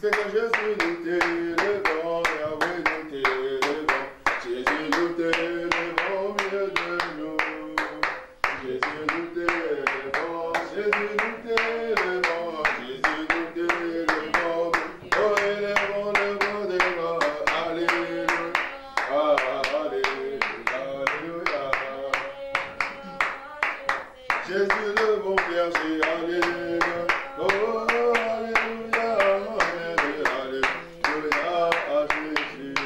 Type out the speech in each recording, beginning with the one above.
Seigneur Jésus, nous t'élevons, Yahweh, nous t'élevons. Jésus, nous t'élevons au milieu de nous. Jésus, nous t'élevons, Jésus, nous t'élevons, Jésus, nous t'élevons. Oh, élevons le nom de God. Alléluia, alléluia, alléluia. Jésus, le bon berger, alléluia. Oh, alléluia, alléluia, alléluia à Jésus.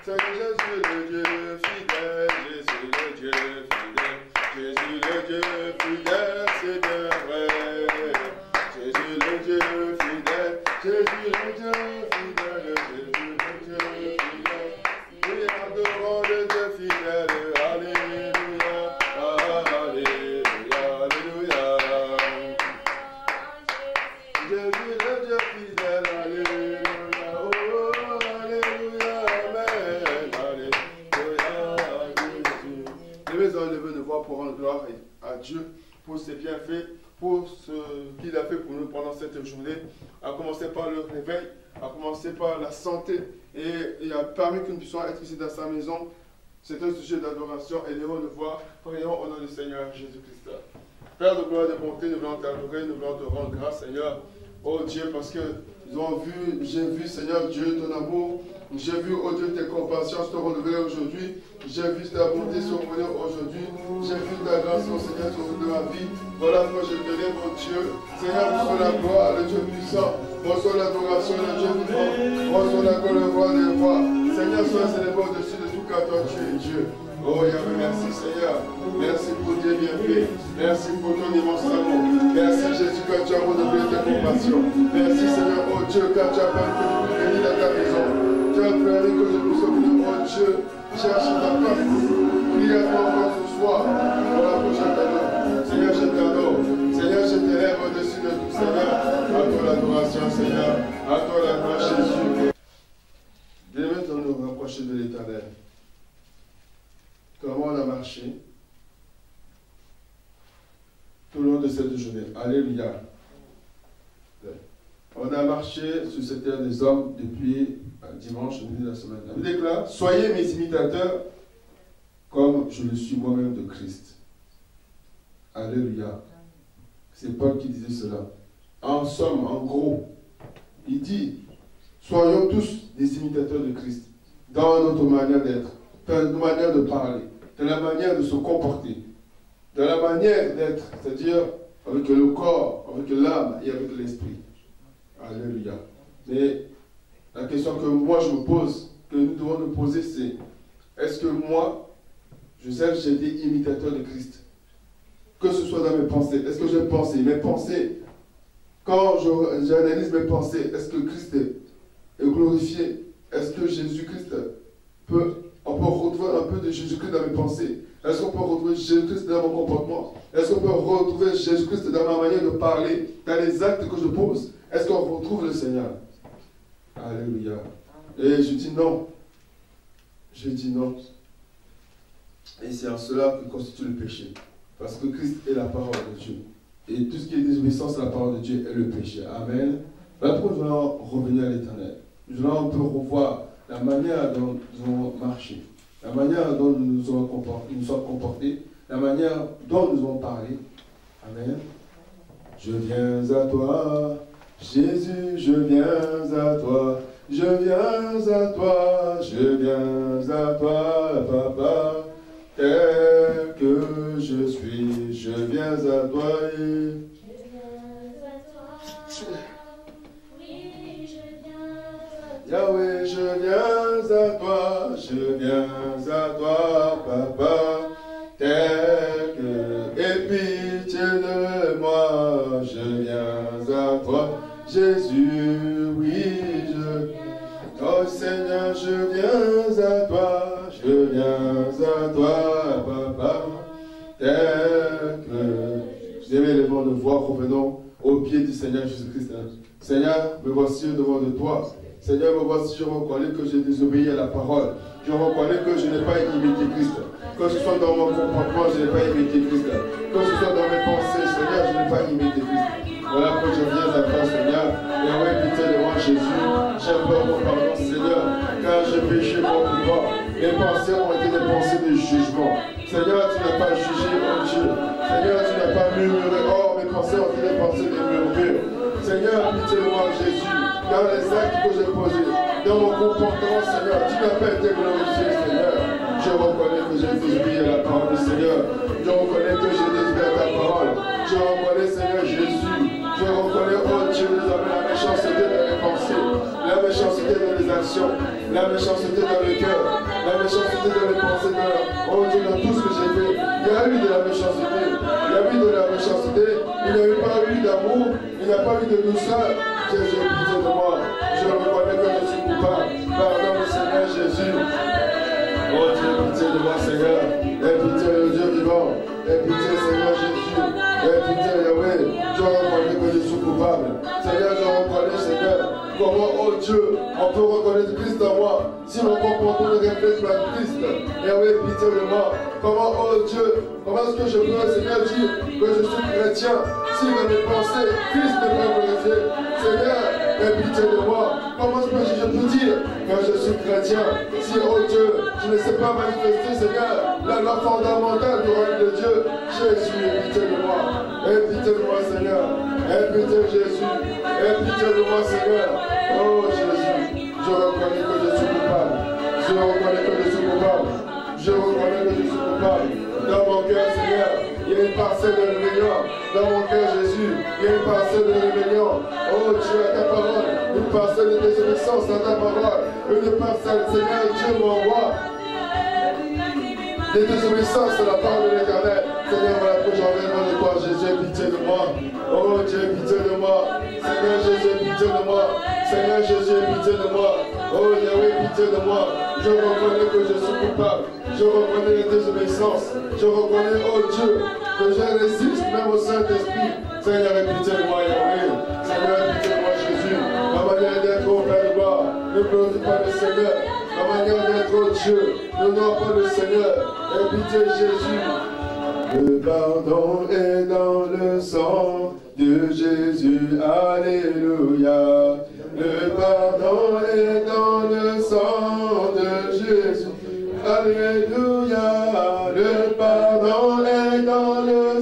Seigneur Jésus, le Dieu fidèle, Jésus, le Dieu fidèle. Jésus, le Dieu fidèle, c'est bien vrai. Jésus, le Dieu fidèle, Jésus, le Dieu fidèle, Jésus, le Dieu fidèle. Oui, adorons le Dieu fidèle, alléluia, alléluia, alléluia. Jésus, le Dieu fidèle, alléluia, oh, alléluia, amen, alléluia, Jésus. Nous allons lever nos voix pour rendre gloire à Dieu pour ses bienfaits, pour ce qu'il a fait pour nous pendant cette journée, à commencer par le réveil, à commencer par la santé, et il a permis que nous puissions être ici dans sa maison. C'est un sujet d'adoration, et nous allons le voir. Prions au nom du Seigneur Jésus-Christ. Père de gloire et de bonté, nous voulons t'adorer, nous voulons te rendre grâce, Seigneur. Oh Dieu, parce que nous avons vu, j'ai vu, Seigneur Dieu, ton amour. J'ai vu, oh Dieu, tes compassions se renouveler aujourd'hui. J'ai vu ta bonté se renouveler aujourd'hui. J'ai vu ta grâce, oh Seigneur, sur de ma vie. Voilà pourquoi je te lève, oh Dieu. Seigneur, reçois la gloire, le Dieu puissant. Reçois l'adoration, le Dieu vivant. Reçois la gloire, le roi des rois. Seigneur, sois célébré au-dessus de tout, car toi tu es Dieu. Oh Yahweh, merci Seigneur. Merci pour tes bienfaits. Merci pour ton immense amour. Merci Jésus, car tu as renouvelé tes compassions. Merci Seigneur, oh Dieu, car tu as permis que je puisse venir dans ta maison. Tu as permis que je puisse venir, oh Dieu, chercher ta face. Prie à toi encore ce soir. Voilà pour je t'adore. Seigneur, je t'adore. Seigneur, je t'élève au-dessus de tout, Seigneur. À toi l'adoration, Seigneur. À toi la gloire, Jésus. Bien-aimés, nous nous rapprocher de l'Éternel. Comment on a marché tout le long de cette journée. Alléluia. On a marché sur cette terre des hommes depuis dimanche, le milieu de la semaine. La Bible déclare, soyez mes imitateurs comme je le suis moi-même de Christ. Alléluia. C'est Paul qui disait cela. En somme, en gros, il dit, soyons tous des imitateurs de Christ dans notre manière d'être, dans notre manière de parler, dans la manière de se comporter, dans la manière d'être, c'est-à-dire avec le corps, avec l'âme et avec l'esprit. Alléluia. Mais la question que moi je me pose, que nous devons nous poser, c'est est-ce que moi, j'ai été imitateur de Christ? Que ce soit dans mes pensées, est-ce que j'ai pensé? Mes pensées, quand j'analyse mes pensées, est-ce que Christ est glorifié? Est-ce que Jésus-Christ on peut retrouver un peu de Jésus-Christ dans mes pensées? Est-ce qu'on peut retrouver Jésus-Christ dans mon comportement? Est-ce qu'on peut retrouver Jésus-Christ dans ma manière de parler, dans les actes que je pose? Est-ce qu'on retrouve le Seigneur? Alléluia. Et je dis non. Je dis non. Et c'est en cela que constitue le péché. Parce que Christ est la parole de Dieu. Et tout ce qui est désobéissance à la parole de Dieu est le péché. Amen. Voilà pourquoi nous allons revenir à l'Éternel. Nous allons un peu revoir la manière dont nous avons marché, la manière dont nous nous sommes comportés, la manière dont nous avons parlé. Amen. Je viens à toi, Jésus, je viens à toi, je viens à toi, je viens à toi, Papa, tel que je suis, je viens à toi. Yahweh, je viens à toi, je viens à toi, Papa, tel que, aie pitié de moi, je viens à toi, Jésus, oui, oh Seigneur, je viens à toi, je viens à toi, Papa, tel que, vous aimez les vents de voix, revenons au pied du Seigneur Jésus-Christ. Seigneur, me voici devant de toi. Seigneur, me voici, je reconnais que j'ai désobéi à la parole. Je reconnais que je n'ai pas imité Christ. Que ce soit dans mon comportement, je n'ai pas imité Christ. Que ce soit dans mes pensées, Seigneur, je n'ai pas imité Christ. Voilà pourquoi je viens à toi, Seigneur. Et ouais, pitié de moi, Jésus. péché contre toi. Mes pensées ont été des pensées de jugement. Seigneur, tu n'as pas jugé, mon Dieu. Seigneur, tu n'as pas murmuré. Oh, mes pensées ont été des pensées de murmure. Seigneur, pitié de moi, Jésus, dans les actes que j'ai posés, dans mon comportement, Seigneur, tu n'as pas été glorifié, Seigneur. Je reconnais que j'ai désobéi à la parole du Seigneur. Je reconnais que j'ai désobéi à ta parole. Je reconnais, Seigneur Jésus. Je reconnais, oh Dieu, désormais la méchanceté dans les pensées, la méchanceté dans les actions, la méchanceté dans le cœur, la méchanceté dans les pensées, oh Dieu, dans tout ce que j'ai fait. Il y a eu de la méchanceté. Il y a eu de la méchanceté. Il n'y a eu pas eu d'amour. Il n'y a pas eu de douceur. Jésus, pitié de moi. Je reconnais que je suis coupable. Pardonne, Seigneur Jésus. Oh Dieu, pitié de moi, Seigneur. Aie pitié de Dieu vivant. Aie pitié, Seigneur Jésus. Aie pitié, Yahweh. Je reconnais que je suis coupable. Seigneur, je reconnais, Seigneur. Comment, oh Dieu, on peut reconnaître Christ en moi si mon comportement ne reflète pas Christ. Yahweh, pitié de moi. Comment, oh Dieu, comment est-ce que je peux, Seigneur, dire que je suis chrétien si dans mes pensées, Christ n'est pas glorifié? Seigneur, aie pitié de moi. Comment est-ce que je peux dire que je suis chrétien si, oh Dieu, je ne sais pas manifester, Seigneur, la loi fondamentale du royaume de Dieu? Jésus, aie pitié de moi. Aie pitié de moi, Seigneur. Aie pitié de Jésus. Aie pitié de moi, Seigneur. Oh Jésus, je reconnais que je suis coupable. Je reconnais que je suis coupable. Je reconnais que je suis coupable. Dans mon cœur, Seigneur, il y a une parcelle de rébellion. Dans mon cœur, Jésus, il y a une parcelle de rébellion. Oh Dieu, à ta parole, une parcelle de désobéissance à ta parole. Une parcelle, Seigneur, Dieu m'envoie. Des désobéissances à la parole de l'Éternel. Seigneur, voilà que j'en viens devant de toi. Jésus, aie pitié de moi. Oh Dieu, pitié de moi. Seigneur Jésus, pitié de moi. Seigneur Jésus, pitié de moi. Oh Yahweh, pitié de moi. Je reconnais que je suis coupable. Je reconnais les désobéissances. Je reconnais, oh Dieu, que je résiste même au Saint-Esprit. Seigneur, aie pitié de moi, Yahweh. Seigneur, aie pitié de moi, Jésus. Ma manière d'être au Père de gloire ne glorifie pas le Seigneur. Ma manière d'être au Dieu n'honore pas le Seigneur. Aie pitié, Jésus. Le pardon est dans le sang de Jésus, alléluia. Le pardon est dans le sang de Jésus, alléluia. Le pardon est dans le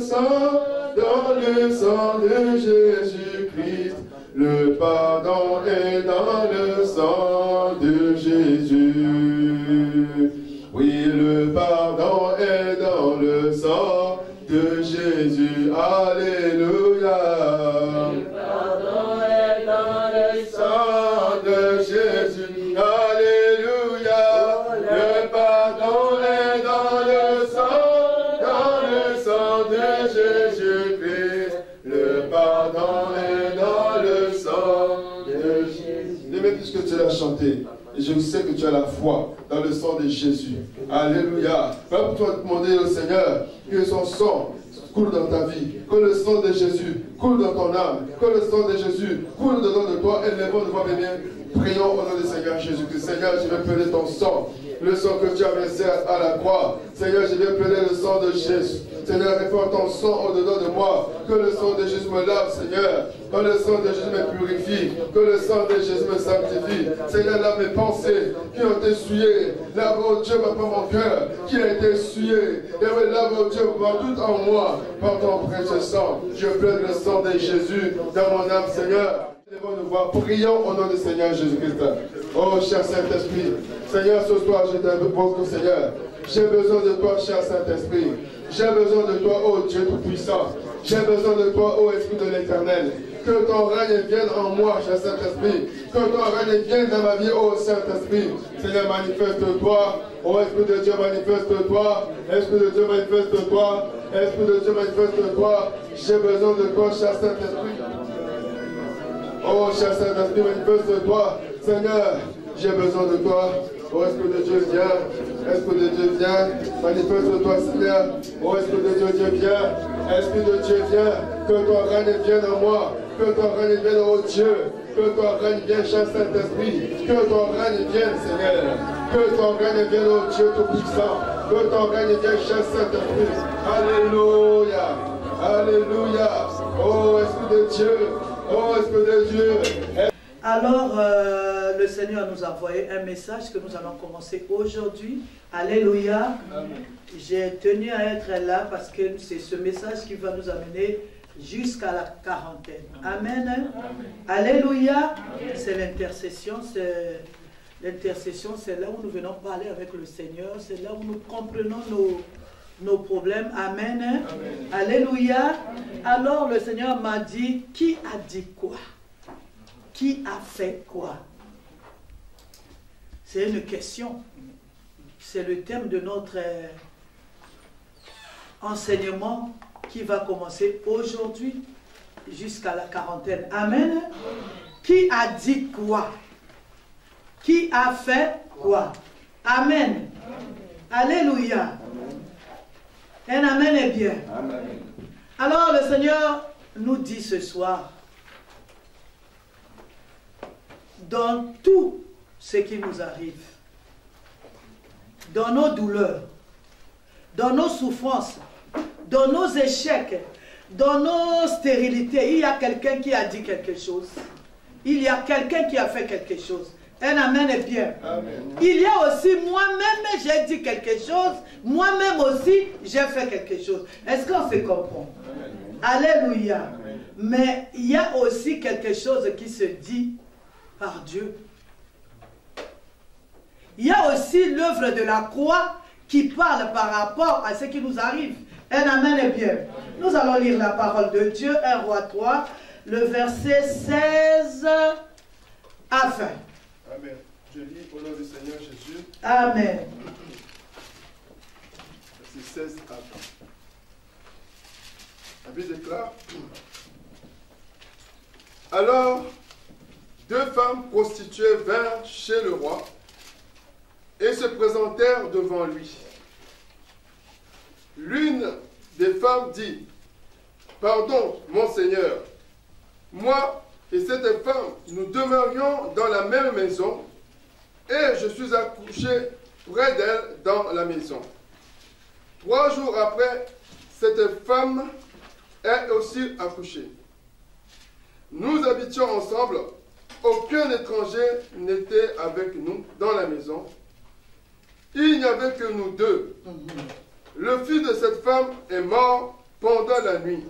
sang de Jésus-Christ. Le pardon est dans le sang de Jésus. Oui, le pardon est dans le sang de Jésus, alléluia. Le pardon est dans le sang de Jésus, alléluia. Le pardon est dans le sang de Jésus-Christ. Le pardon est dans le sang de Jésus. Bien, puisque tu l'as chanté, et je sais que tu as la foi dans le sang de Jésus. Alléluia. Va pour toi demander au Seigneur que son sang coule dans ta vie, que le sang de Jésus coule dans ton âme, que le sang de Jésus coule dedans de toi. Élevons de voix, bien. Prions au nom du Seigneur Jésus-Christ. Seigneur, je vais plaider ton sang, le sang que tu as versé à la croix. Seigneur, je vais plaider le sang de Jésus. Seigneur, répands ton sang au-dedans de moi. Que le sang de Jésus me lave, Seigneur. Que le sang de Jésus me purifie. Que le sang de Jésus me sanctifie. Seigneur, lave mes pensées qui ont été souillées. Lave, oh Dieu, par mon cœur qui a été souillé. Et lave, oh Dieu, par tout en moi, par ton précieux sang. Je plaide le sang de Jésus dans mon âme, Seigneur. Nous voir. Prions au nom du Seigneur Jésus-Christ. Oh, cher Saint-Esprit, Seigneur, ce soir, je t'invoque, Seigneur. J'ai besoin de toi, cher Saint-Esprit. J'ai besoin de toi, oh Dieu Tout-Puissant. J'ai besoin de toi, oh Esprit de l'Éternel. Que ton règne vienne en moi, cher Saint-Esprit. Que ton règne vienne dans ma vie, oh Saint-Esprit. Seigneur, manifeste-toi. Oh Esprit de Dieu, manifeste-toi. Esprit de Dieu, manifeste-toi. Esprit de Dieu, manifeste-toi. J'ai besoin de toi, cher Saint-Esprit. Oh, cher Saint-Esprit, manifeste-toi. Seigneur, j'ai besoin de toi. Oh, Esprit de Dieu, viens. Esprit de Dieu, viens. Manifeste-toi, Seigneur. Oh, Esprit de Dieu, viens. Esprit de Dieu, viens. Que ton règne vienne en moi. Que ton règne vienne, oh Dieu. Que ton règne vienne, cher Saint-Esprit. Que ton règne vienne, Seigneur. Que ton règne vienne, oh Dieu Tout-Puissant. Que ton règne vienne, cher Saint-Esprit. Alléluia. Alléluia. Oh, Esprit de Dieu. Oh, Esprit de Dieu. Alors, le Seigneur nous a envoyé un message que nous allons commencer aujourd'hui. Alléluia. J'ai tenu à être là parce que c'est ce message qui va nous amener jusqu'à la quarantaine. Amen. Amen. Alléluia. C'est l'intercession. L'intercession, c'est là où nous venons parler avec le Seigneur. C'est là où nous comprenons nos problèmes. Amen. Amen. Alléluia. Alors le Seigneur m'a dit, qui a dit quoi? Qui a fait quoi? C'est une question. C'est le thème de notre enseignement qui va commencer aujourd'hui jusqu'à la quarantaine. Amen. Qui a dit quoi? Qui a fait quoi? Amen. Alléluia. Un amen est bien. Amen. Alors le Seigneur nous dit ce soir, dans tout ce qui nous arrive, dans nos douleurs, dans nos souffrances, dans nos échecs, dans nos stérilités, il y a quelqu'un qui a dit quelque chose. Il y a quelqu'un qui a fait quelque chose. Un amen est bien. Amen. Il y a aussi moi-même, j'ai dit quelque chose. Moi-même aussi, j'ai fait quelque chose. Est-ce qu'on se comprend? Amen. Alléluia. Amen. Mais il y a aussi quelque chose qui se dit par Dieu. Il y a aussi l'œuvre de la croix qui parle par rapport à ce qui nous arrive. Un amen est bien. Nous allons lire la parole de Dieu, 1 Roi 3, le verset 16 à 20. Amen. Je lis au nom du Seigneur Jésus. Amen. Verset 16 à 20. La Bible déclare: Alors, deux femmes prostituées vinrent chez le roi et se présentèrent devant lui. L'une des femmes dit: Pardon, mon Seigneur, moi et cette femme, nous demeurions dans la même maison, et je suis accouché près d'elle dans la maison. 3 jours après, cette femme est aussi accouchée. Nous habitions ensemble, aucun étranger n'était avec nous dans la maison. Il n'y avait que nous deux. Le fils de cette femme est mort pendant la nuit,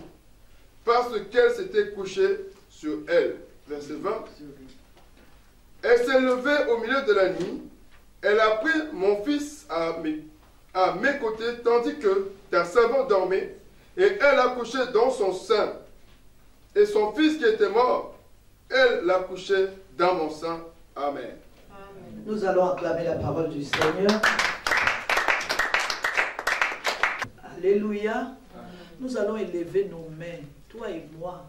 parce qu'elle s'était couchée sur elle. Verset 20. Elle s'est levée au milieu de la nuit. Elle a pris mon fils à mes côtés, tandis que ta servante dormait, et elle a couché dans son sein. Et son fils qui était mort, elle l'a couché dans mon sein. Amen. Nous allons acclamer la parole du Seigneur. Alléluia. Amen. Nous allons élever nos mains, toi et moi.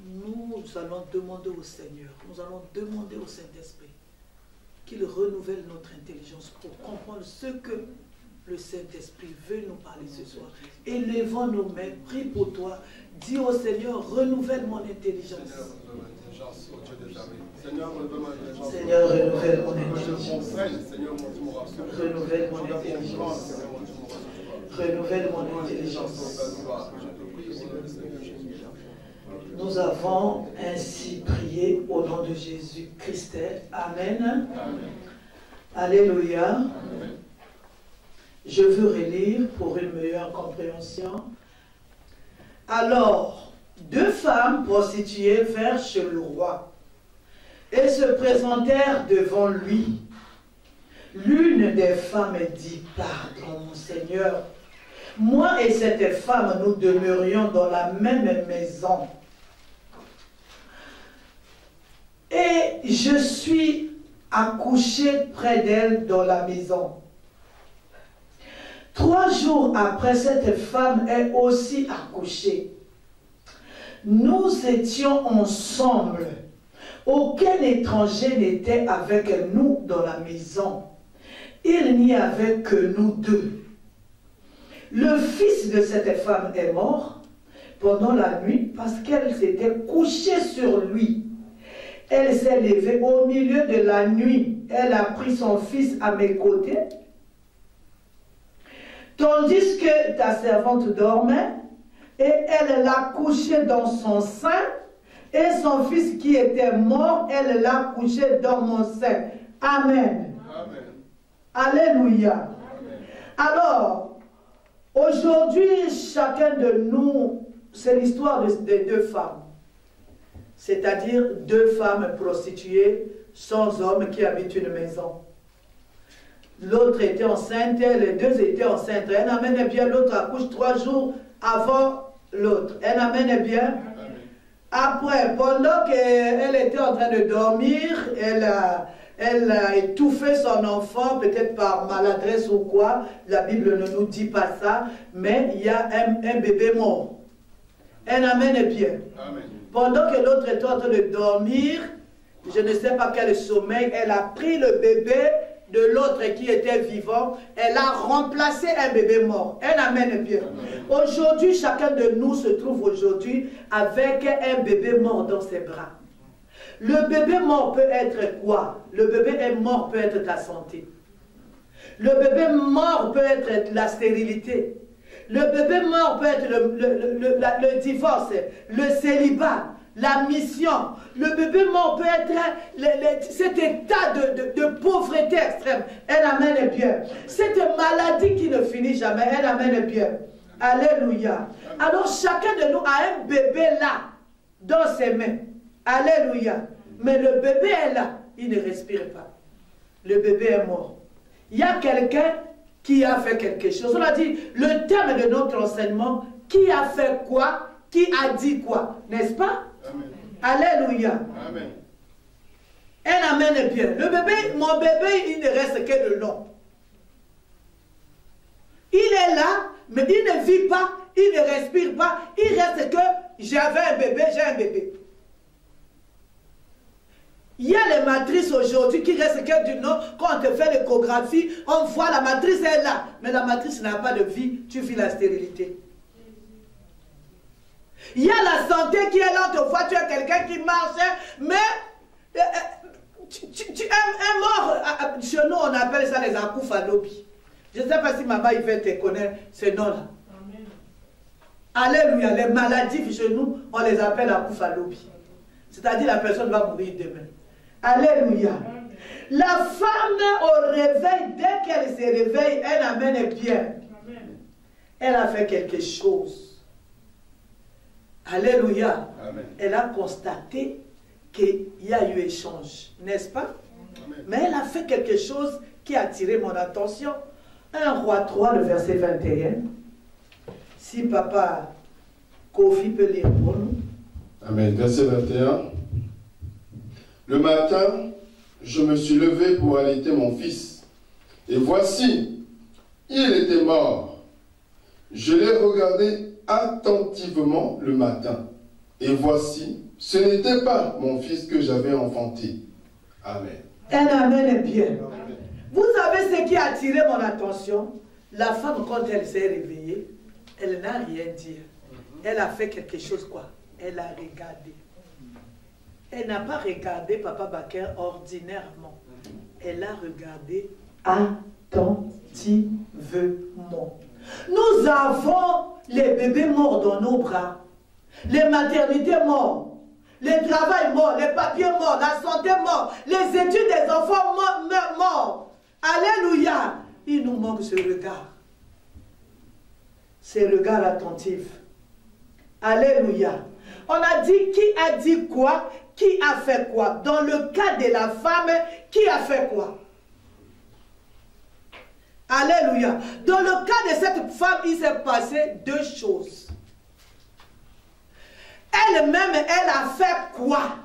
Nous allons demander au Seigneur, nous allons demander au Saint-Esprit qu'il renouvelle notre intelligence pour comprendre ce que le Saint-Esprit veut nous parler ce soir. Élevons nos mains, prie pour toi, dis au Seigneur, renouvelle mon intelligence. Seigneur, renouvelle mon intelligence. Renouvelle mon intelligence. Renouvelle mon intelligence. Nous avons ainsi prié au nom de Jésus-Christ. Amen. Amen. Alléluia. Amen. Je veux relire pour une meilleure compréhension. Alors, deux femmes prostituées vinrent chez le roi et se présentèrent devant lui. L'une des femmes dit: Pardon, mon Seigneur, moi et cette femme, nous demeurions dans la même maison. Et je suis accouché près d'elle dans la maison. 3 jours après, cette femme est aussi accouchée. Nous étions ensemble. Aucun étranger n'était avec nous dans la maison. Il n'y avait que nous deux. Le fils de cette femme est mort pendant la nuit parce qu'elle s'était couchée sur lui. Elle s'est levée au milieu de la nuit. Elle a pris son fils à mes côtés. Tandis que ta servante dormait, et elle l'a couché dans son sein, Et son fils qui était mort, elle l'a couché dans mon sein. Amen. Amen. Alléluia. Amen. Alors, aujourd'hui, chacun de nous, c'est l'histoire de deux femmes. C'est-à-dire deux femmes prostituées sans homme qui habitent une maison. L'autre était enceinte, les deux étaient enceintes. Elle amène bien, l'autre accouche 3 jours avant l'autre. Elle amène bien. Après, pendant qu'elle était en train de dormir, elle a étouffé son enfant, peut-être par maladresse ou quoi. La Bible ne nous dit pas ça, mais il y a un bébé mort. Elle amène bien. Amen. Pendant que l'autre était en train de dormir, je ne sais pas quel sommeil, elle a pris le bébé de l'autre qui était vivant, elle a remplacé un bébé mort. Elle amène bien. Aujourd'hui, chacun de nous se trouve aujourd'hui avec un bébé mort dans ses bras. Le bébé mort peut être quoi? Le bébé mort peut être ta santé. Le bébé mort peut être la stérilité. Le bébé mort peut être le divorce, le célibat, la mission. Le bébé mort peut être cet état de pauvreté extrême. Elle amène bien. Cette maladie qui ne finit jamais, elle amène bien. Alléluia. Alors chacun de nous a un bébé là, dans ses mains. Alléluia. Mais le bébé est là, il ne respire pas. Le bébé est mort. Il y a quelqu'un qui a fait quelque chose. On a dit, le thème de notre enseignement, qui a fait quoi, qui a dit quoi, n'est-ce pas? Amen. Alléluia. Amen. Elle amène bien. Le bébé, mon bébé, il ne reste que de l'eau. Il est là, mais il ne vit pas, il ne respire pas, il reste que j'avais un bébé, j'ai un bébé. Il y a les matrices aujourd'hui qui restent que du nom. Quand on te fait l'échographie, on voit la matrice est là. Mais la matrice n'a pas de vie, tu vis la stérilité. Il y a la santé qui est là, on te voit, tu as quelqu'un qui marche, mais tu es mort. Chez nous, on appelle ça les akoufa-lobi. Je ne sais pas si maman il va te connaître ce nom-là. Alléluia, les maladies chez nous, on les appelle akoufa-lobi. C'est-à-dire la personne va mourir demain. Alléluia. La femme au réveil, dès qu'elle se réveille, elle amène bien. Elle a fait quelque chose. Alléluia. Amen. Elle a constaté qu'il y a eu échange, n'est-ce pas? Amen. Mais elle a fait quelque chose qui a attiré mon attention. 1 Roi 3, le verset 21. Si papa Kofi peut lire pour nous. Amen. Verset 21. Le matin, je me suis levé pour allaiter mon fils. Et voici, il était mort. Je l'ai regardé attentivement le matin. Et voici, ce n'était pas mon fils que j'avais enfanté. Amen. Elle amène bien. Amen. Vous savez ce qui a attiré mon attention? La femme, quand elle s'est réveillée, elle n'a rien dit. Elle a fait quelque chose, quoi? Elle a regardé. Elle n'a pas regardé Papa Bakar ordinairement. Elle a regardé attentivement. Nous avons les bébés morts dans nos bras, les maternités mortes, les travails morts, les papiers morts, la santé morte, les études des enfants morts. Alléluia. Il nous manque ce regard. Ce regard attentif. Alléluia. On a dit qui a dit quoi, qui a fait quoi. Dans le cas de la femme, qui a fait quoi? Alléluia. Dans le cas de cette femme, il s'est passé 2 choses. Elle-même, elle a fait quoi?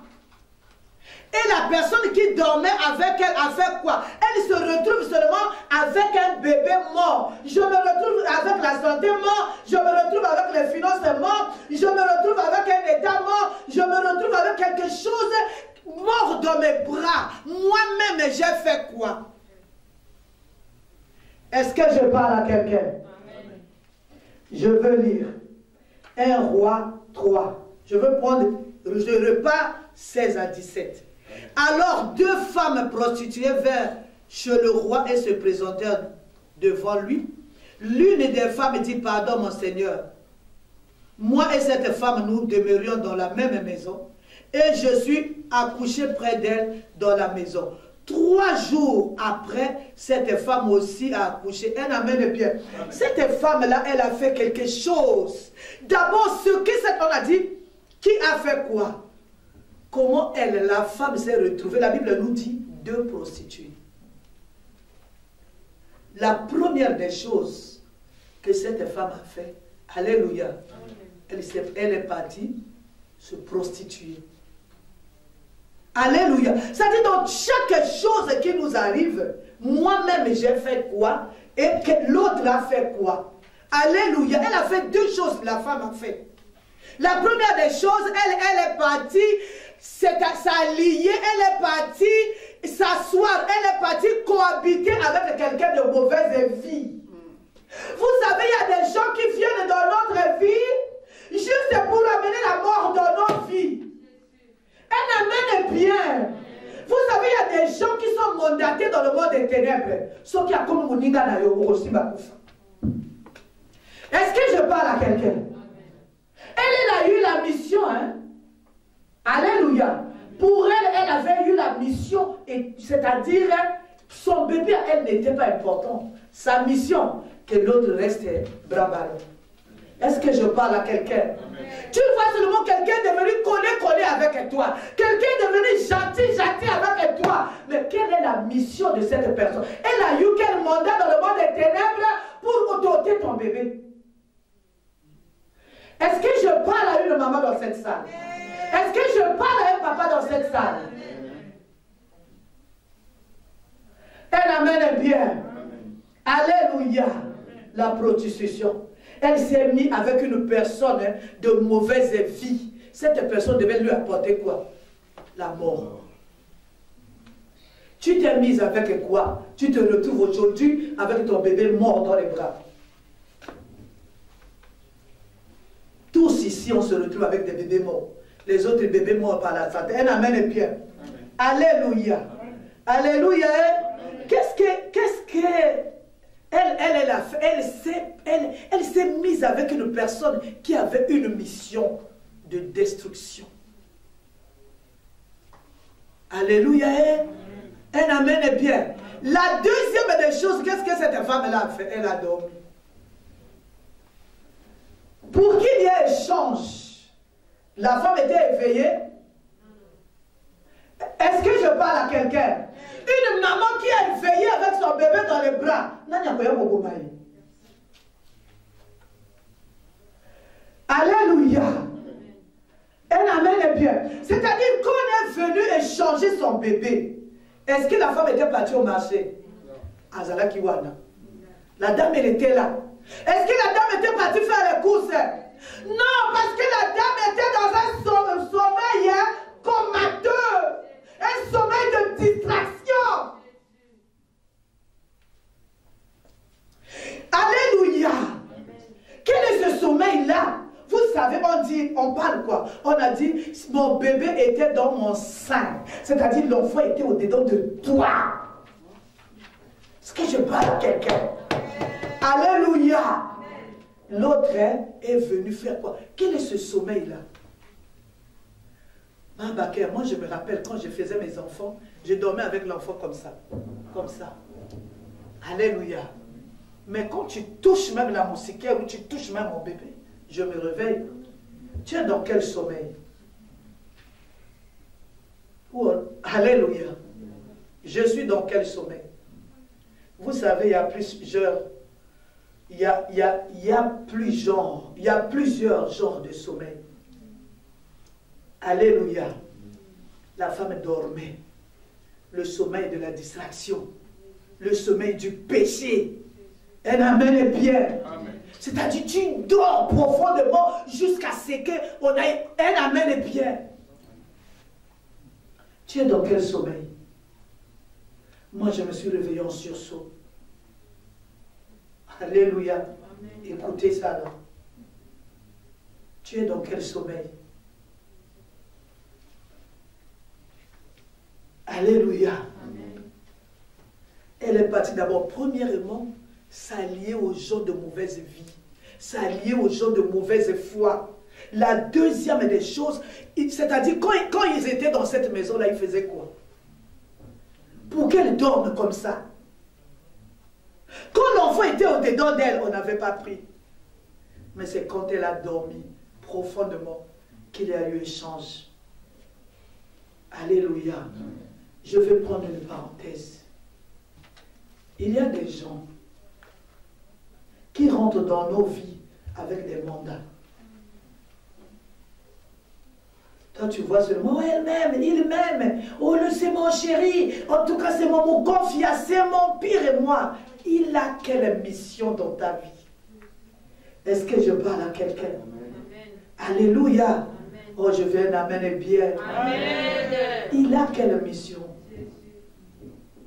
Et la personne qui dormait avec elle a fait quoi? Elle se retrouve seulement avec un bébé mort. Je me retrouve avec la santé morte. Je me retrouve avec les finances mortes. Je me retrouve avec un état mort. Je me retrouve avec quelque chose mort dans mes bras. Moi-même, j'ai fait quoi? Est-ce que je parle à quelqu'un? Je veux lire 1 Roi 3. Je repars 16 à 17. Alors 2 femmes prostituées vinrent chez le roi et se présentèrent devant lui. L'une des femmes dit, pardon mon Seigneur, moi et cette femme nous demeurions dans la même maison. et je suis accouché près d'elle dans la maison. 3 jours après, cette femme aussi a accouché. Elle amène bien. Cette femme-là, elle a fait quelque chose. D'abord, ce que cette femme a dit, qui a fait quoi? Comment elle, la femme, s'est retrouvée? La Bible nous dit 2 prostituées. La première des choses que cette femme a fait, alléluia, elle est partie se prostituer. Alléluia. Ça dit donc chaque chose qui nous arrive, moi-même j'ai fait quoi et que l'autre a fait quoi. Alléluia. Elle a fait 2 choses, la femme a fait. La première des choses, elle est partie s'allier, elle est partie s'asseoir, elle est partie cohabiter avec quelqu'un de mauvaise vie. Vous savez, il y a des gens qui viennent dans notre vie juste pour amener la mort dans nos vies. Elle amène bien. Vous savez, il y a des gens qui sont mandatés dans le monde des ténèbres. Ceux qui a comme Mouniga na Yobo aussi Bakoufa. Est-ce que je parle à quelqu'un? Elle a eu la mission, hein? Alléluia. Pour elle, elle avait eu la mission, c'est-à-dire son bébé à elle n'était pas important. Sa mission, que l'autre reste bravado. Est-ce que je parle à quelqu'un? Tu vois seulement quelqu'un devenu collé avec toi. Quelqu'un devenu gentil avec toi. Mais quelle est la mission de cette personne? Elle a eu quel mandat dans le monde des ténèbres pour doter ton bébé? Est-ce que je parle à une maman dans cette salle? Est-ce que je parle à un papa dans cette salle? Elle amène bien. Alléluia. La prostitution. Elle s'est mise avec une personne de mauvaise vie. Cette personne devait lui apporter quoi? La mort. Tu t'es mise avec quoi? Tu te retrouves aujourd'hui avec ton bébé mort dans les bras. Tous ici, on se retrouve avec des bébés morts. Les autres bébés morts par la santé. Elle amène bien. Alléluia. Alléluia. Qu'est-ce que elle s'est mise avec une personne qui avait une mission de destruction. Alléluia. Elle amène bien. La deuxième des choses, qu'est-ce que cette femme-là a fait? Elle a dormi. Pour qu'il y ait échange, la femme était éveillée. Est-ce que je parle à quelqu'un? Une maman qui est éveillée avec son bébé dans les bras. Alléluia. Elle amène bien. C'est-à-dire qu'on est venu échanger son bébé. Est-ce que la femme était partie au marché? Azala Kiwana. La dame, elle était là. Est-ce que la dame était partie faire les courses? Non, parce que la dame était dans un sommeil comateux. Un sommeil de distraction. Alléluia. Quel est ce sommeil-là? Vous savez, on parle quoi? On a dit, mon bébé était dans mon sein. C'est-à-dire, l'enfant était au-dedans de toi. Est-ce que je parle à quelqu'un? Alléluia. L'autre est venu faire quoi? Quel est ce sommeil-là? Moi, je me rappelle quand je faisais mes enfants, je dormais avec l'enfant comme ça. Comme ça. Alléluia. Mais quand tu touches même la moustiquaire ou tu touches même mon bébé, je me réveille. Tu es dans quel sommeil? Alléluia. Je suis dans quel sommeil? Vous savez, il y a plusieurs. Il y a plusieurs genres de sommeil. Alléluia. La femme dormait. Le sommeil de la distraction. Le sommeil du péché. Elle amène bien. C'est-à-dire tu dors profondément jusqu'à ce qu'on ait. Elle amène bien. Tu es dans quel sommeil? Moi, je me suis réveillé en sursaut. Alléluia. Amen. Écoutez ça là. Tu es dans quel sommeil? Alléluia. Amen. Elle est partie d'abord, premièrement, s'allier aux gens de mauvaise vie, s'allier aux gens de mauvaise foi. La deuxième des choses, c'est-à-dire quand ils étaient dans cette maison-là, ils faisaient quoi? Pour qu'elle dorme comme ça. Quand l'enfant était au-dedans d'elle, on n'avait pas pris. Mais c'est quand elle a dormi profondément qu'il y a eu échange. Alléluia. Je vais prendre une parenthèse. Il y a des gens qui rentrent dans nos vies avec des mandats. Toi, tu vois seulement, oh, elle m'aime, il m'aime. Oh, c'est mon chéri. En tout cas, c'est mon confiance, c'est mon pire et moi. Il a quelle mission dans ta vie? Est-ce que je parle à quelqu'un? Alléluia. Amen. Oh, je vais un amen bien. Amen. Il a quelle mission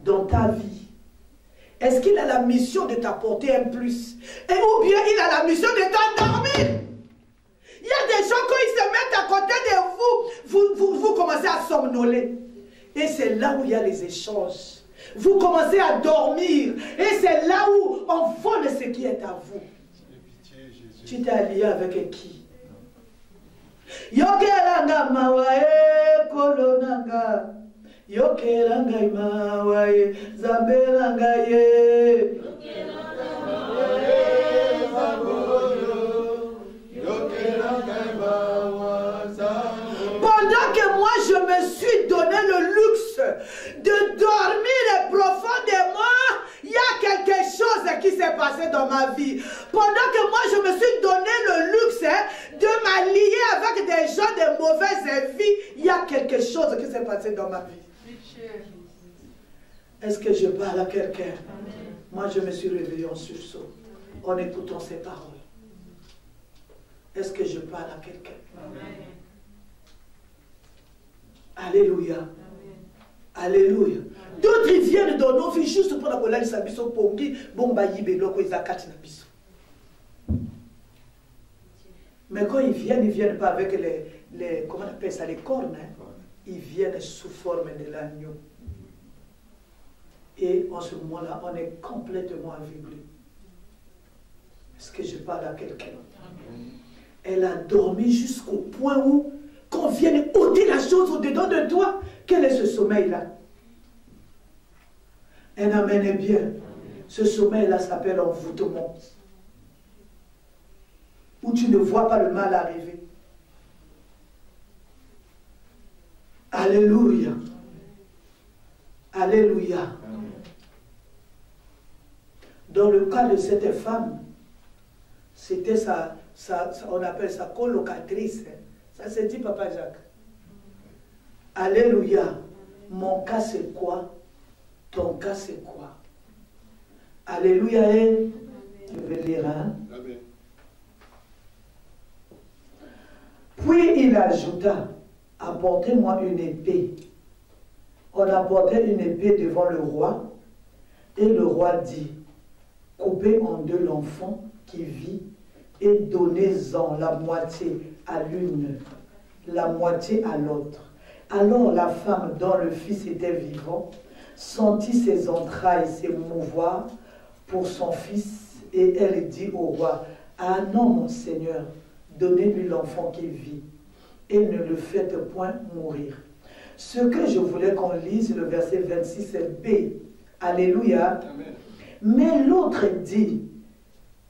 dans ta vie? Est-ce qu'il a la mission de t'apporter un plus? Ou bien il a la mission de t'endormir? Il y a des gens, quand ils se mettent à côté de vous commencez à somnoler. Et c'est là où il y a les échanges. Vous commencez à dormir. Et c'est là où on vole ce qui est à vous. Tu t'es allié avec qui? Yokelanga mawae kolonanga. Yokelanga mawae zambelanga ye. Pendant que moi je me suis donné le luxe de dormir profondément, il y a quelque chose qui s'est passé dans ma vie. Pendant que moi je me suis donné le luxe de m'allier avec des gens de mauvaise vie, il y a quelque chose qui s'est passé dans ma vie. Est-ce que je parle à quelqu'un? Moi je me suis réveillé en sursaut en écoutant ces paroles. Est-ce que je parle à quelqu'un? Alléluia. Alléluia. D'autres ils viennent dans nos vies juste pour la colère de Sabiso Pongi, Bomba Yibeloko Izakati Nabiso. Mais quand ils viennent pas avec les comment on appelle ça, les cornes, hein? Ils viennent sous forme de l'agneau. Et en ce moment-là, on est complètement aveuglé. Est-ce que je parle à quelqu'un? Elle a dormi jusqu'au point où, qu'on vienne ôter la chose au-dedans de toi, quel est ce sommeil-là? Un amen est bien. Ce sommeil-là s'appelle envoûtement. Où tu ne vois pas le mal arriver. Alléluia. Alléluia. Dans le cas de cette femme, c'était on appelle ça colocatrice. Ça se dit, Papa Jacques. Alléluia. Mon cas c'est quoi? Ton cas c'est quoi? Alléluia. Je vais lire, hein? Amen. Puis il ajouta, apportez-moi une épée. On apportait une épée devant le roi, et le roi dit, coupez en deux l'enfant qui vit, et donnez-en la moitié à l'une, la moitié à l'autre. Alors la femme dont le fils était vivant sentit ses entrailles s'émouvoir pour son fils, et elle dit au roi, ah non mon Seigneur, donnez-lui l'enfant qui vit, et ne le faites point mourir. Ce que je voulais qu'on lise, le verset 26, c'est B. Alléluia. Amen. Mais l'autre dit,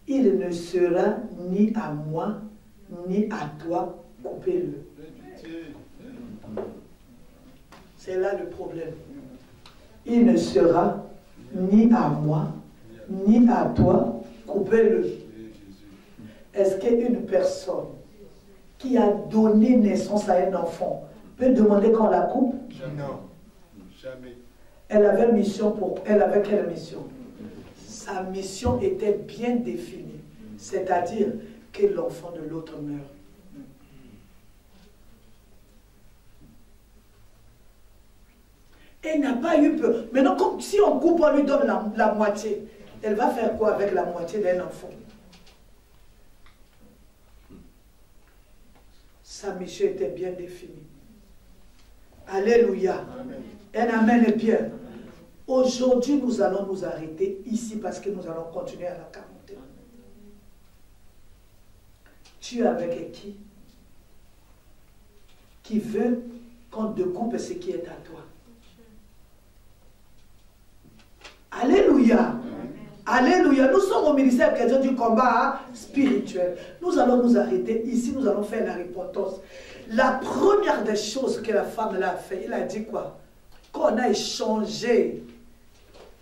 il ne sera ni à moi, ni à toi, coupez-le. C'est là le problème. Il ne sera ni à moi, ni à toi, coupez-le. Est-ce qu'une personne qui a donné naissance à un enfant peut demander qu'on la coupe? Non, jamais. Elle avait mission elle avait quelle mission? Sa mission était bien définie, c'est-à-dire que l'enfant de l'autre meurt. Elle n'a pas eu peur. Maintenant, comme si on coupe, on lui donne la moitié. Elle va faire quoi avec la moitié d'un enfant? Sa mission était bien définie. Alléluia. Amen. Un amen est bien. Aujourd'hui, nous allons nous arrêter ici parce que nous allons continuer à la quarantaine. Tu es avec qui? qui veut qu'on découpe ce qui est à toi. Alléluia. Alléluia. Nous sommes au ministère chrétien du combat spirituel. Nous allons nous arrêter ici. Nous allons faire la repentance. La première des choses que la femme l'a fait, il a dit quoi? Quand on a échangé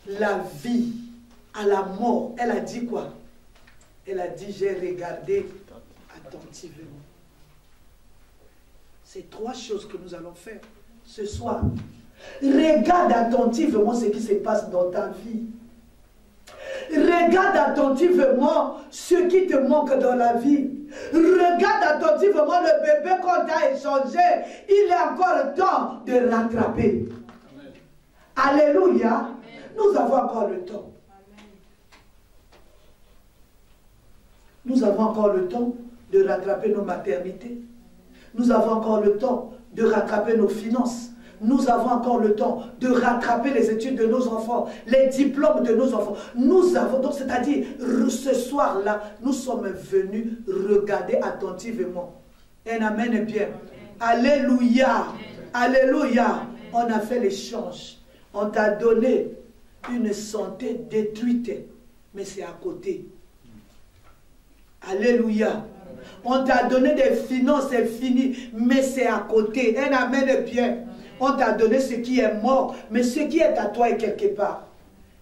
la vie à la mort, elle a dit quoi? Elle a dit, j'ai regardé attentivement. C'est trois choses que nous allons faire ce soir. Regarde attentivement ce qui se passe dans ta vie. Regarde attentivement ce qui te manque dans la vie. Regarde attentivement le bébé qu'on t'a échangé. Il est encore temps de rattraper. Amen. Alléluia. Amen. Nous avons encore le temps. Amen. Nous avons encore le temps de rattraper nos maternités. Nous avons encore le temps de rattraper nos finances. Nous avons encore le temps de rattraper les études de nos enfants, les diplômes de nos enfants. Nous avons donc, c'est-à-dire, ce soir-là, nous sommes venus regarder attentivement. Un amen bien. Alléluia. Alléluia. On a fait l'échange. On t'a donné une santé détruite, mais c'est à côté. Alléluia. On t'a donné des finances, c'est fini, mais c'est à côté. Un amen bien. On t'a donné ce qui est mort, mais ce qui est à toi est quelque part.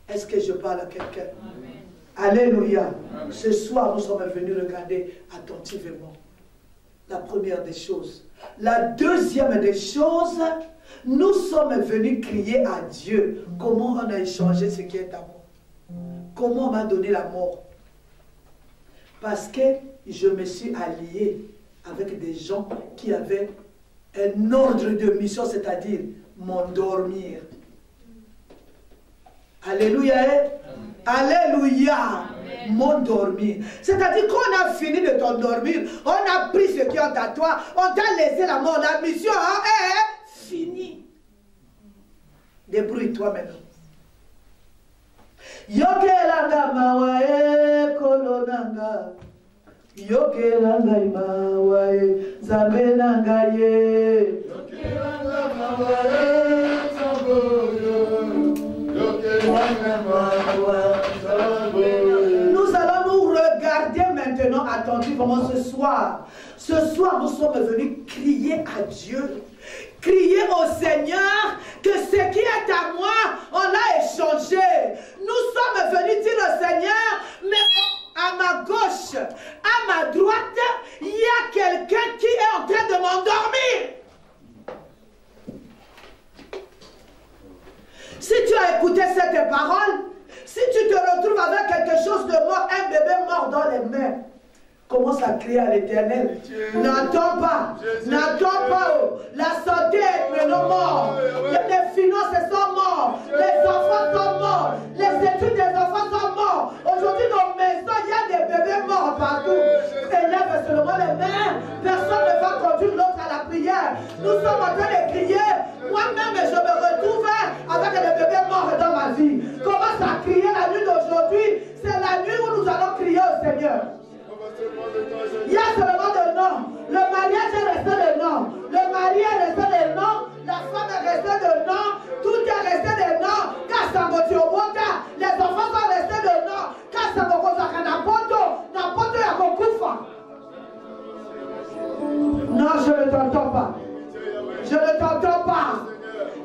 Est-ce que je parle à quelqu'un? Alléluia. Amen. Ce soir, nous sommes venus regarder attentivement la première des choses. La deuxième des choses, nous sommes venus crier à Dieu. Comment on a échangé ce qui est à moi? Comment on m'a donné la mort? Parce que je me suis allié avec des gens qui avaient un ordre de mission, c'est-à-dire m'endormir. Alléluia. Alléluia. M'endormir. C'est-à-dire qu'on a fini de t'endormir, on a pris ce qui est à toi, on t'a laissé la mort, la mission est finie. Débrouille-toi maintenant. Yokelanga mawae kolonanga. Yokelanga mawae zamenanga ye. Yokelanga mawae zamboyo. Yokelanga mawae zamboyo. Nous allons nous regarder maintenant attentivement ce soir. Ce soir, nous sommes venus crier à Dieu. Crier au Seigneur que ce qui est à moi, on l'a échangé. Nous sommes venus dire au Seigneur, mais à ma gauche, à ma droite, il y a quelqu'un qui est en train de m'endormir. Si tu as écouté cette parole, si tu te retrouves avec quelque chose de mort, un bébé mort dans les mains, commence à crier à l'Éternel. N'attends pas. N'attends pas. La santé est maintenant morte. Les finances sont mortes. Les enfants sont morts. Les études des enfants sont morts. Aujourd'hui, dans nos maisons, il y a des bébés morts partout. Élève seulement les mains. Personne ne va conduire l'autre à la prière. Nous sommes en train de crier. Moi-même, je me retrouve avec des bébés morts dans ma vie. Commence à crier la nuit d'aujourd'hui. C'est la nuit où nous allons crier au Seigneur. Il y a seulement le nom. Le mariage est resté le nom. Le mari est resté le nom. La femme est restée le nom. Tout est resté le nom. Les enfants sont restés le nom. Non, je ne t'entends pas. Je ne t'entends pas.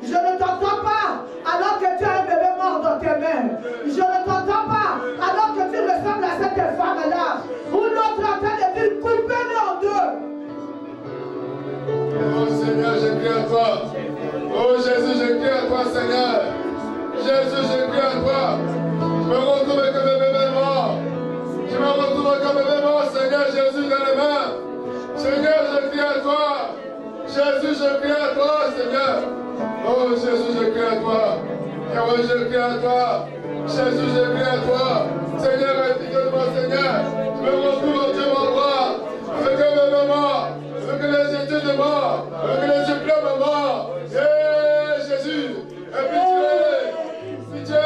Je ne t'entends pas alors que tu as un bébé mort dans tes mains. Je ne t'entends pas alors que tu ressembles à cette femme-là. Ou l'autre en train de dire coupez-le en deux. Oh Seigneur, je crie à toi. Oh Jésus, je crie à toi, Seigneur. Jésus, je crie à toi. Je me retrouve comme un bébé mort. Je me retrouve comme un bébé mort, Seigneur Jésus, dans les mains. Seigneur, je crie à toi. Jésus, je crie à toi, Seigneur. Oh Jésus, je crie à toi. Oh, je crie à toi. Jésus, je crie à toi. Seigneur, écoute-moi, Seigneur. Je me retrouve au Dieu mon roi. Avec un bébé mort. Avec les études morts. Avec les diplômes morts. Hey, Jésus. Et pitié. Pitié.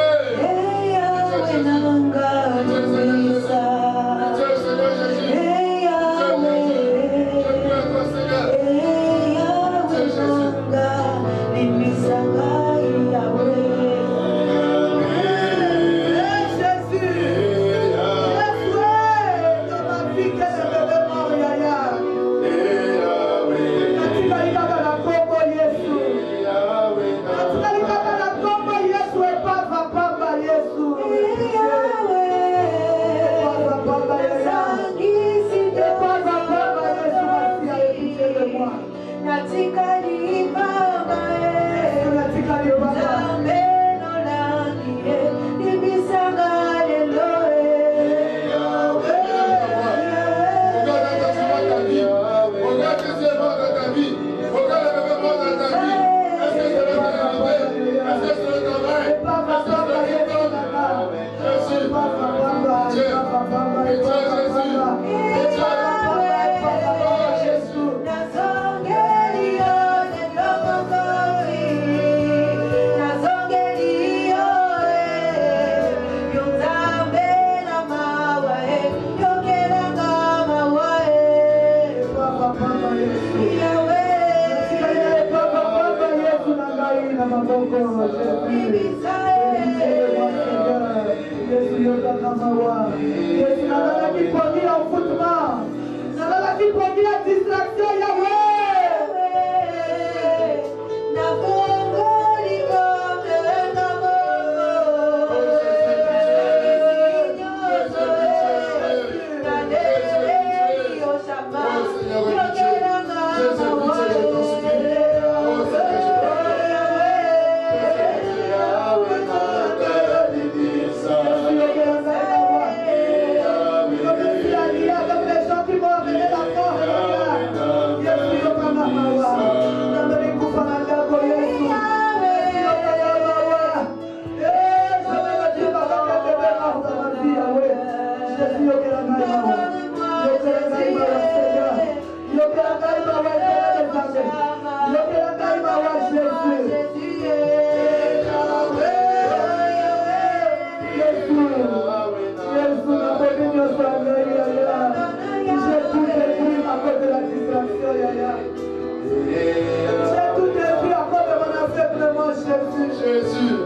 Jésus.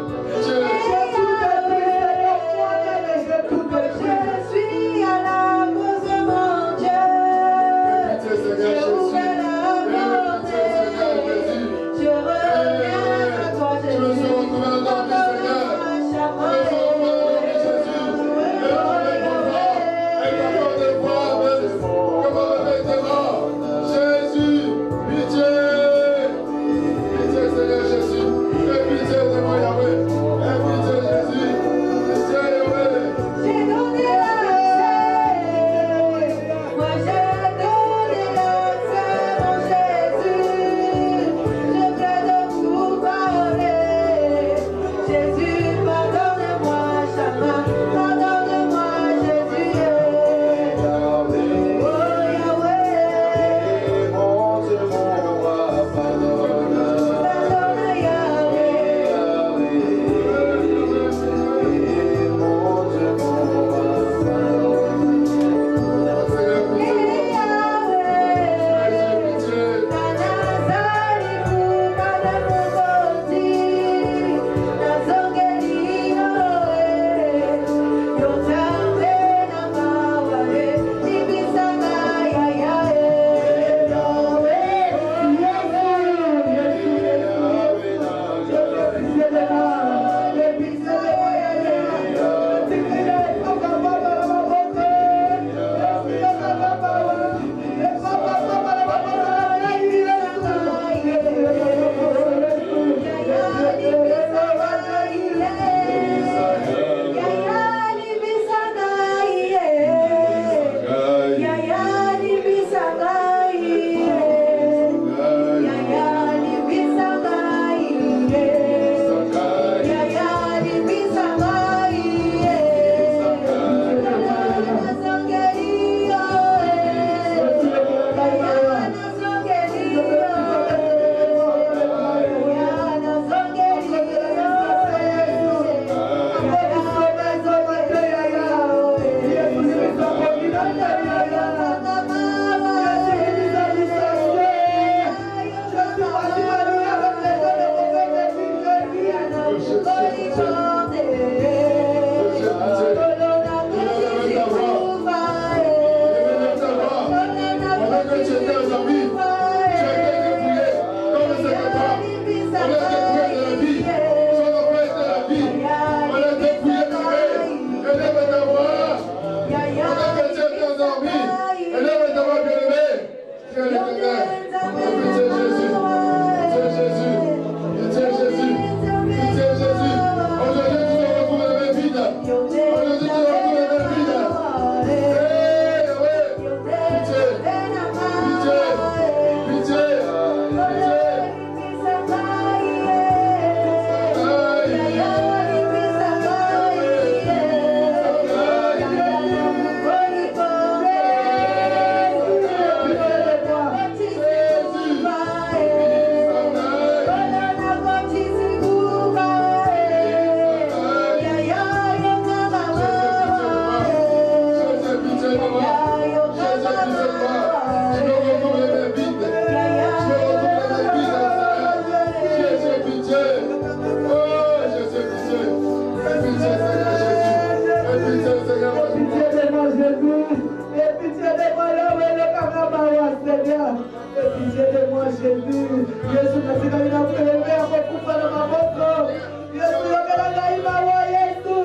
pitié de moi, Jésus. Jésus, katika ninakuelekea kwa kufa na maboko. Yesu, yokelanga imawa, Yesu.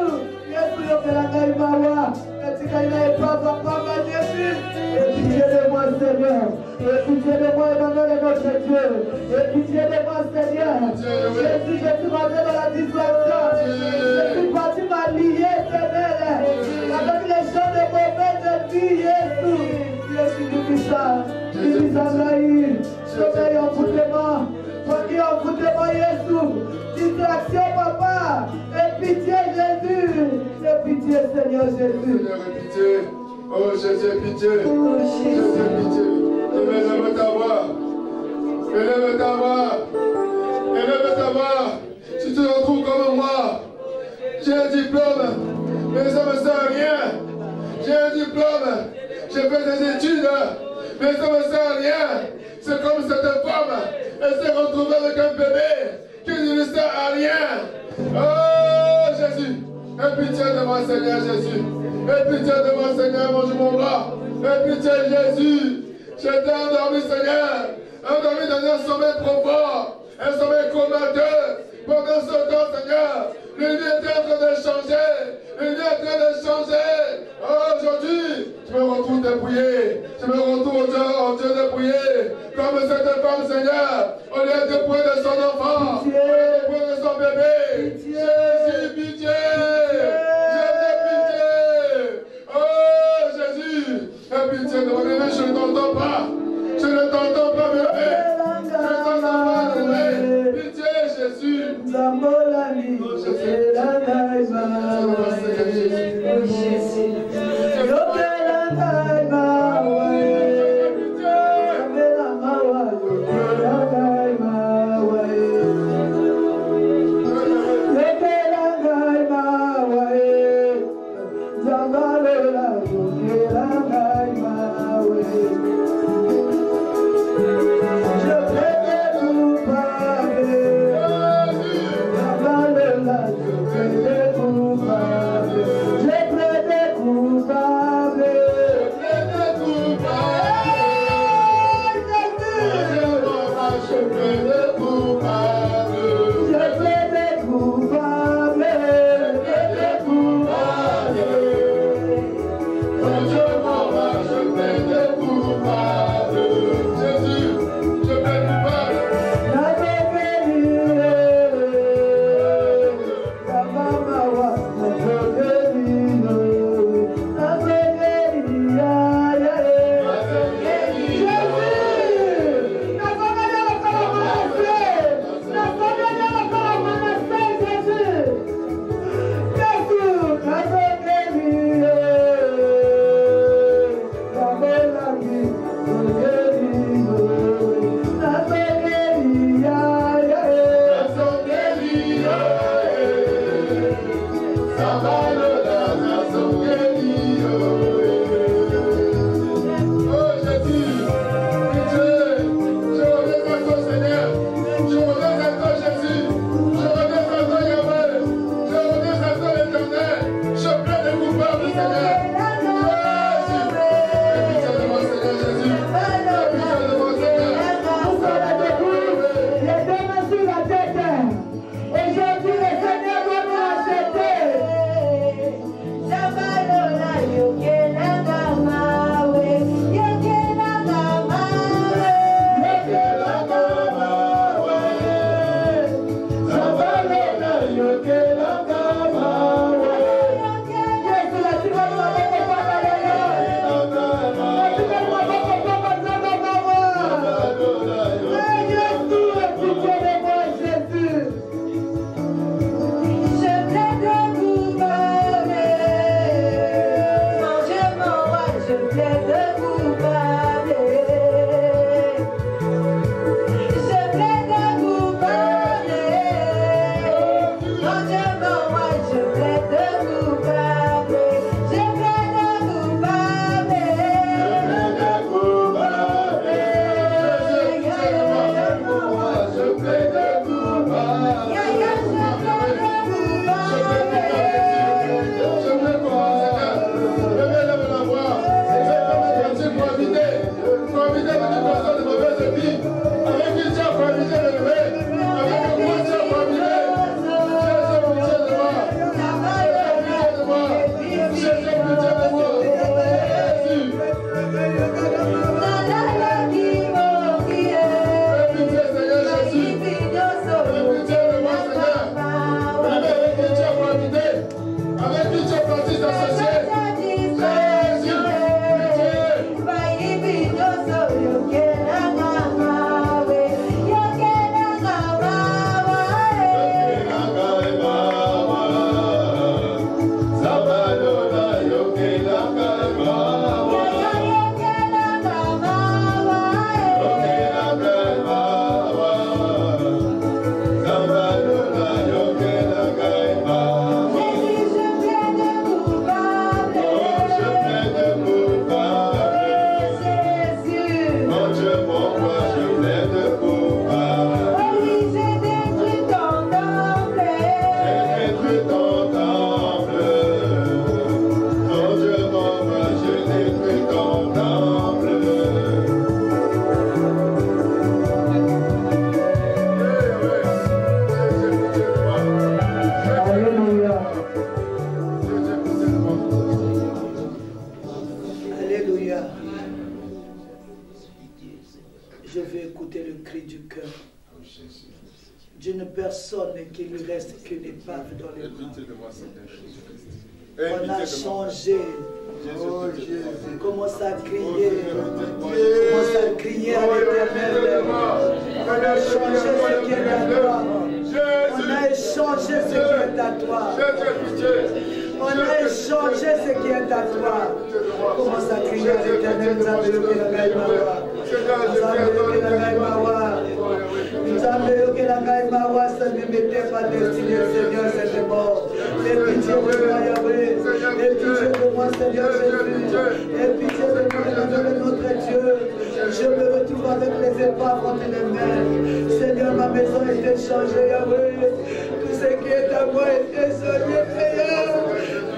Yesu, yokelanga imawa. Katika inaepava pava, Jésus. Et pitié de moi, Seigneur. Et pitié de moi, Emmanuel est notre Dieu. Et pitié de moi, Seigneur. Jésus, je suis rentré dans la distraction. Je suis parti m'allier, Seigneur. Avec les gens de mauvaise vie, Jésus. Jésus, Dieu-Puissant. Sommeil en vous de moi. Famille en vous de moi, Jésus. Distraction, papa. Et pitié, Jésus. Et pitié, Seigneur Jésus. Seigneur, pitié. Oh, Jésus, pitié. Jésus, pitié. Élève ta voix. Élève ta voix. Élève ta voix. Si tu te retrouves comme moi, j'ai un diplôme, mais ça ne me sert à rien. J'ai un diplôme, j'ai fait des études, mais ça ne me sert à rien. C'est comme cette femme, elle s'est retrouvée avec un bébé qui ne lui sert à rien. Oh Jésus, aie pitié de moi Seigneur Jésus. Aie pitié de moi Seigneur, mon roi. Aie pitié Jésus. J'étais endormi Seigneur, endormi dans un sommeil profond, un sommeil comateux. Pendant ce temps Seigneur, le lieu est en train de changer. Le lieu est en train de changer. Oh, aujourd'hui, je me retrouve dépouillé. Je me retrouve au Dieu dépouillé. Comme cette femme, Seigneur, au lieu de dépouiller de son enfant, au lieu de dépouiller de son bébé. Jésus, pitié. Jésus, pitié. Oh, Jésus, aie pitié de moi. Bébé, je ne t'entends pas. Je ne t'entends pas, bébé. Je ne t'entends pas, bébé. Pitié, Jésus. Oh, Aujourd'hui, le Seigneur va nous acheter. ne reste qu'une épave dans les bras. Pitié de moi, Seigneur Jésus-Christ. On a changé. Oh Jésus. Commence à crier. Commence à crier à l'Éternel. On a changé ce qui est à toi. On a échangé ce qui est à toi. On a échangé ce qui est à toi. Commence à crier à l'Éternel. Nous avons levé la gaïmawa. Nous avons levé la gaïmawa. Nous avons levé la gaïmawa. Ça ne m'était pas destiné, Seigneur, c'était mort. Aie pitié de moi, Yahweh. Aie pitié de moi, Seigneur Jésus. Aie pitié de moi, notre Dieu. Je me retrouve avec les épaves entre les mains. Seigneur, ma maison a été changée, Yahweh. Tout ce qui est à moi a été changé, Seigneur.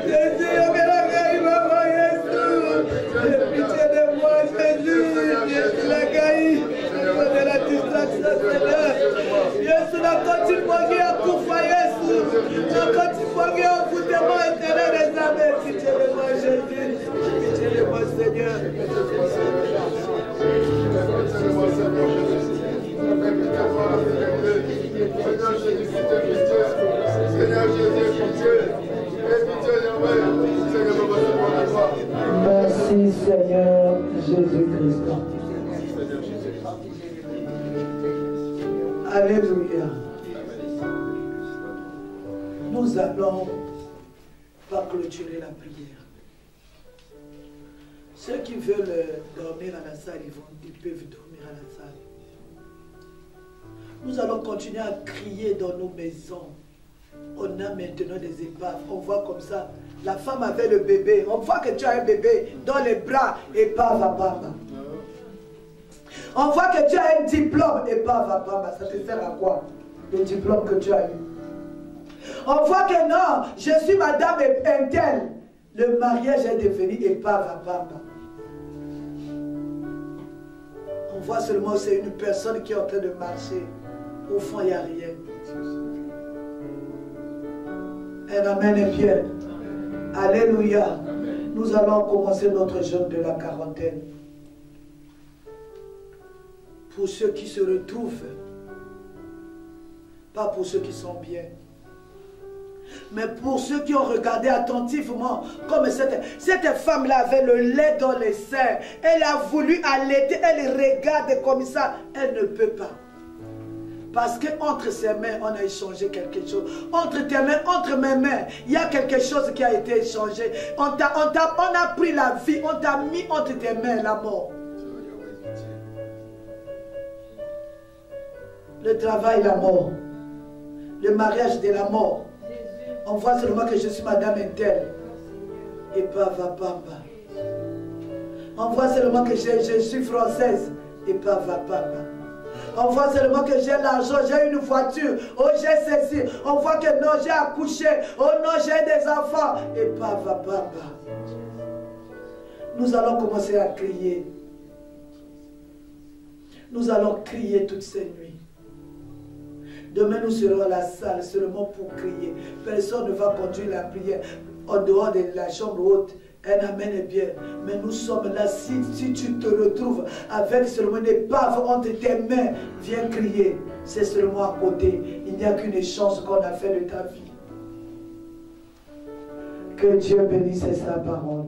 Jésus, que la gaï m'a voyé tout. Aie pitié de moi, Jésus. Jésus, la gaï. De la distraction, Seigneur. Jésus, la continuité à Koufa, Jésus. La continuité à Koutema, éternel des âmes. Pitié de moi, Jésus. Pitié de moi, Seigneur. Merci Seigneur Jésus-Christ. Alléluia. Nous allons pas clôturer la prière. Ceux qui veulent dormir à la salle, ils peuvent dormir à la salle. Nous allons continuer à crier dans nos maisons. On a maintenant des épaves. On voit comme ça. La femme avait le bébé. On voit que tu as un bébé dans les bras. Épave à Bamba. On voit que tu as un diplôme. Épave à Bamba. Ça te sert à quoi? Le diplôme que tu as eu. On voit que non, je suis madame Intel. Le mariage est devenu épave à Bamba. On voit seulement que c'est une personne qui est en train de marcher. Au fond, il n'y a rien. Un amen est bien. Alléluia. Nous allons commencer notre jeûne de la quarantaine. Pour ceux qui se retrouvent, pas pour ceux qui sont bien, mais pour ceux qui ont regardé attentivement, comme cette femme-là avait le lait dans les seins, elle a voulu allaiter, elle regarde comme ça, elle ne peut pas. Parce qu'entre ses mains, on a échangé quelque chose. Entre tes mains, entre mes mains, il y a quelque chose qui a été échangé. On a pris la vie, on t'a mis entre tes mains la mort. Le travail, la mort. Le mariage de la mort. On voit seulement que je suis madame Intel. Et pas Vapamba. On voit seulement que je suis française. Et pas Vapamba. On voit seulement que j'ai l'argent, j'ai une voiture. Oh, j'ai ceci. On voit que non, j'ai accouché. Oh non, j'ai des enfants. Et pas Vapamba. Nous allons commencer à crier. Nous allons crier toutes ces nuits. Demain, nous serons à la salle seulement pour crier. Personne ne va conduire la prière en dehors de la chambre haute. Un amen est bien. Mais nous sommes là. Si tu te retrouves avec seulement une épave entre tes mains, viens crier. C'est seulement à côté. Il n'y a qu'une chance qu'on a fait de ta vie. Que Dieu bénisse sa parole.